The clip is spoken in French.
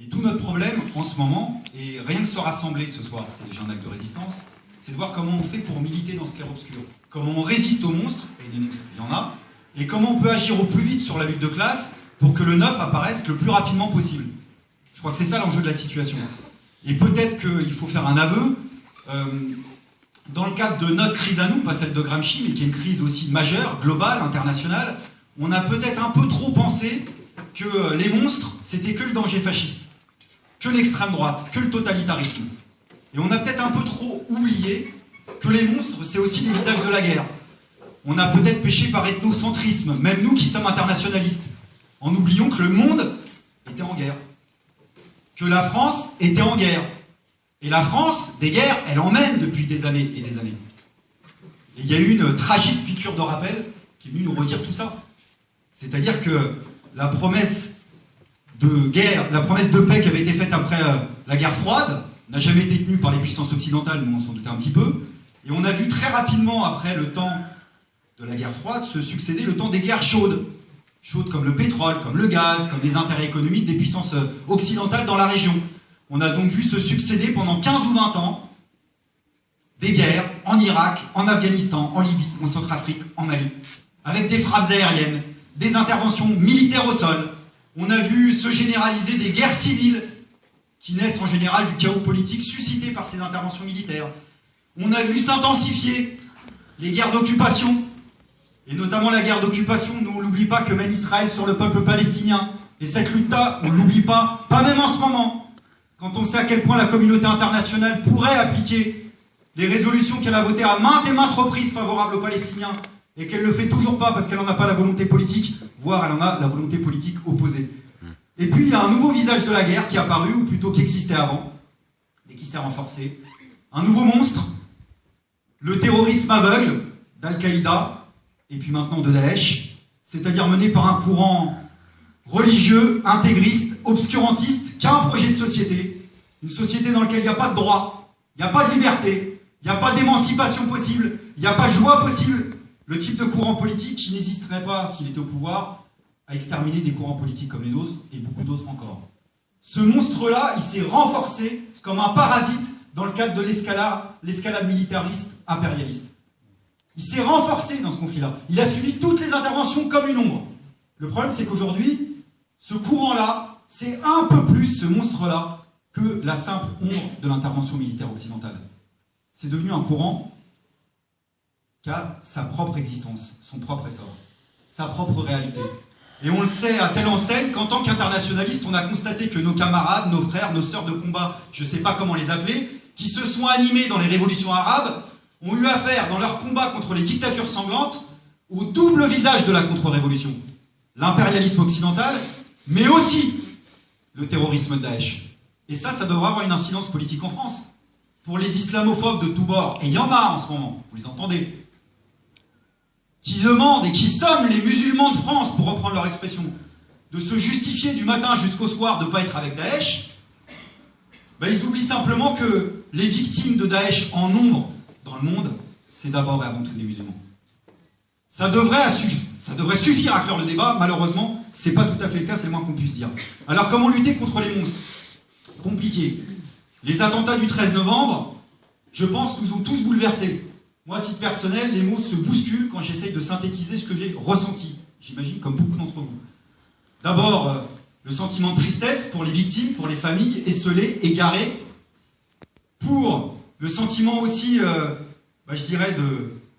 Et tout notre problème en ce moment, et rien que se rassembler ce soir, c'est déjà un acte de résistance, c'est de voir comment on fait pour militer dans ce clair-obscur. Comment on résiste aux monstres, et des monstres il y en a, et comment on peut agir au plus vite sur la lutte de classe pour que le neuf apparaisse le plus rapidement possible. Je crois que c'est ça l'enjeu de la situation. Et peut-être qu'il faut faire un aveu, dans le cadre de notre crise à nous, pas celle de Gramsci, mais qui est une crise aussi majeure, globale, internationale, on a peut-être un peu trop pensé que les monstres, c'était que le danger fasciste, que l'extrême droite, que le totalitarisme. Et on a peut-être un peu trop oublié que les monstres, c'est aussi les visages de la guerre. On a peut-être péché par ethnocentrisme, même nous qui sommes internationalistes, en oubliant que le monde était en guerre, que la France était en guerre. Et la France, des guerres, elle en mène depuis des années et des années. Et il y a eu une tragique piqûre de rappel qui est venue nous redire tout ça. C'est-à-dire que la promesse de guerre, la promesse de paix qui avait été faite après la guerre froide, n'a jamais été tenue par les puissances occidentales, nous on s'en doutait un petit peu. Et on a vu très rapidement, après le temps de la guerre froide, se succéder le temps des guerres chaudes. Chaudes comme le pétrole, comme le gaz, comme les intérêts économiques des puissances occidentales dans la région. On a donc vu se succéder pendant 15 ou 20 ans des guerres en Irak, en Afghanistan, en Libye, en Centrafrique, en Mali, avec des frappes aériennes, des interventions militaires au sol. On a vu se généraliser des guerres civiles qui naissent en général du chaos politique suscité par ces interventions militaires. On a vu s'intensifier les guerres d'occupation, et notamment la guerre d'occupation, nous on n'oublie pas que mène Israël sur le peuple palestinien. Et cette lutte-là, on ne l'oublie pas même en ce moment. Quand on sait à quel point la communauté internationale pourrait appliquer les résolutions qu'elle a votées à maintes et maintes reprises favorables aux Palestiniens, et qu'elle ne le fait toujours pas parce qu'elle n'en a pas la volonté politique, voire elle en a la volonté politique opposée. Et puis il y a un nouveau visage de la guerre qui est apparu, ou plutôt qui existait avant, et qui s'est renforcé. Un nouveau monstre, le terrorisme aveugle d'Al-Qaïda, et puis maintenant de Daesh, c'est-à-dire mené par un courant religieux, intégriste, obscurantiste, qui a un projet de société, une société dans laquelle il n'y a pas de droit, il n'y a pas de liberté, il n'y a pas d'émancipation possible, il n'y a pas de joie possible. Le type de courant politique qui n'hésiterait pas, s'il était au pouvoir, à exterminer des courants politiques comme les nôtres, et beaucoup d'autres encore. Ce monstre-là, il s'est renforcé comme un parasite dans le cadre de l'escalade militariste impérialiste. Il s'est renforcé dans ce conflit-là. Il a suivi toutes les interventions comme une ombre. Le problème, c'est qu'aujourd'hui, ce courant-là, c'est un peu plus ce monstre-là que la simple ombre de l'intervention militaire occidentale. C'est devenu un courant qui a sa propre existence, son propre essor, sa propre réalité. Et on le sait à telle enseigne qu'en tant qu'internationaliste, on a constaté que nos camarades, nos frères, nos sœurs de combat, je ne sais pas comment les appeler, qui se sont animés dans les révolutions arabes, ont eu affaire dans leur combat contre les dictatures sanglantes au double visage de la contre-révolution. L'impérialisme occidental, mais aussi le terrorisme de Daesh. Et ça devrait avoir une incidence politique en France. Pour les islamophobes de tous bords, et il y en a en ce moment, vous les entendez, qui demandent et qui somment les musulmans de France, pour reprendre leur expression, de se justifier du matin jusqu'au soir de ne pas être avec Daesh, ils oublient simplement que les victimes de Daesh en nombre dans le monde, c'est d'abord et avant tout des musulmans. Ça devrait suffire à clore le débat, malheureusement, c'est pas tout à fait le cas, c'est le moins qu'on puisse dire. Alors comment lutter contre les monstres? Compliqué. Les attentats du 13 novembre, je pense, nous ont tous bouleversés. Moi, à titre personnel, les mots se bousculent quand j'essaye de synthétiser ce que j'ai ressenti. J'imagine comme beaucoup d'entre vous. D'abord, le sentiment de tristesse pour les victimes, pour les familles esseulées, égarées. Pour le sentiment aussi, je dirais,